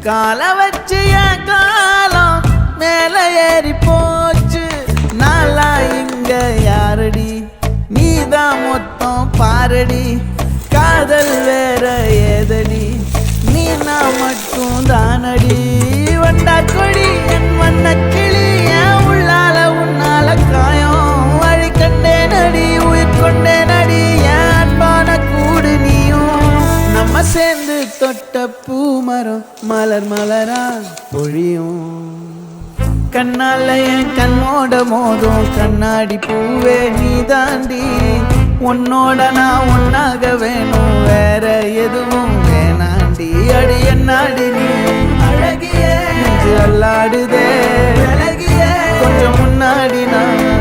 கால வச்சு என் காலம் மேல ஏறி போச்சு. நாளா இங்க யாரடி, நீதான் மொத்தம் பாரடி. காதல் வேற ஏதடி, நீ நான் மட்டும் தானடி. வண்டா கொடி என் வண்ண கிளி, என் உள்ளால உன்னால காயம். வழி கண்டே நடி, உயிர் கொண்டே நடி, என் அன்பான கூடு நீயும். நம்ம சேர்ந்து தொட்ட பூமரம் மலர் மலரா பொழியும். கண்ணால என் கண்ணோட மோதும் கண்ணாடி பூவே நீ தாண்டி. உன்னோட நான் ஒன்னாக வேணும், வேற எதுவும் வேணாண்டி. அடி என்னாடி நீ அழகியே, நெஞ்சு அல்லாடுதே அழகியே. கொஞ்சம் முன்னாடி நான்